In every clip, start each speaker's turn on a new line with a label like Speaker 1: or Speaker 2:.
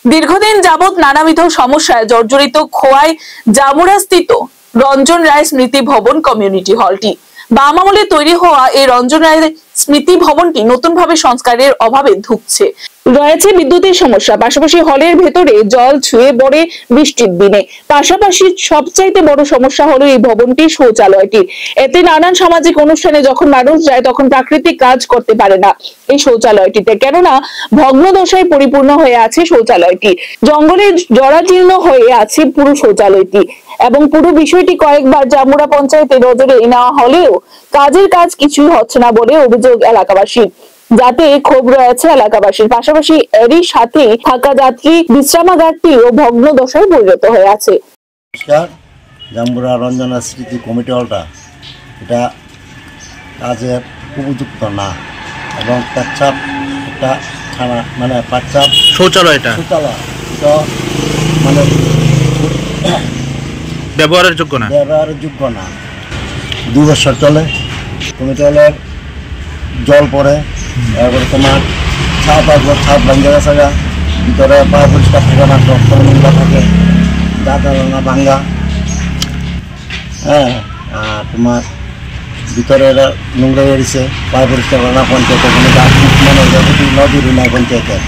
Speaker 1: দীর্ঘদিন যাবৎ নানাবিধ সমস্যায় জর্জরিত খোয়াই জামুরা স্থিত রঞ্জন রায় স্মৃতি ভবন কমিউনিটি হলটি। বাম আমলে তৈরি হওয়া এই রঞ্জন রায় স্মৃতি ভবনটি নতুনভাবে সংস্কারের অভাবে ধুঁকছে। রয়েছে বিদ্যুতের সমস্যা, পাশাপাশি হলের ভেতরে জল ছুঁয়ে পড়ে বৃষ্টির দিনে। পাশাপাশি সবচাইতে বড় সমস্যা হলো এই ভবনটির শৌচালয়টি। এতে নানান সামাজিক অনুষ্ঠানে যখন মানুষ যায় তখন প্রাকৃতিক কাজ করতে পারে না এই শৌচালয়টিতে, কেননা ভগ্নদশায় পরিপূর্ণ হয়ে আছে শৌচালয়টি। জঙ্গলে জরাজীর্ণ হয়ে আছে পুরো শৌচালয়টি এবং পুরো বিষয়টি কয়েকবার জামুরা পঞ্চায়েতের নজরে নেওয়া হলেও কাজের কাজ কিছুই হচ্ছে না বলে অভিযোগ এলাকাবাসীর, যাতে ক্ষোভ রয়েছে এলাকাবাসীর। পাশাপাশি এরই সাথে থাকা যাত্রী বিশ্রামাগারটিও ভগ্ন দশায় পরিণত হয়ে আছে।
Speaker 2: জামুরা রঞ্জনা স্মৃতি কমিটি হলটা এটা কাজের উপযুক্ত না এবং পেচ্ছাপ একটা খানা মানে পেচ্ছাপ
Speaker 3: শৌচালয়টা
Speaker 2: এটা মানে
Speaker 3: ব্যবহারের যোগ্য না
Speaker 2: 2 বছর চলে। কমিটি হলের জল পড়ে, এরপরে তোমার ছাদ আসবে, ছাদ ভাঙ্গা গেছে, ভিতরে পায়ে পরিষ্কার থাকে না, নোংরা থাকে, দাদা ভাঙ্গা। হ্যাঁ, আর তোমার ভিতরে এরা নোংরা এড়িয়েছে, পায়ে পরিষ্কার করে না পঞ্চায়েত, মানে নদীরই নাই পঞ্চায়েতের।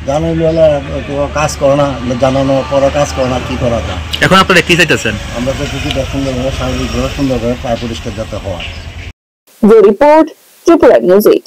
Speaker 2: জানাইলে হলে কাজ করে না, জানানো পরে কাজ করে না, কী করা যায়।
Speaker 3: এখন আপনারা কি চাইতেছেন?
Speaker 2: আমরা তো যদি সুন্দরভাবে স্বাভাবিকভাবে সুন্দরভাবে পায়ে পরিষ্কার যাতে হওয়া।
Speaker 1: Report Tripura news 8।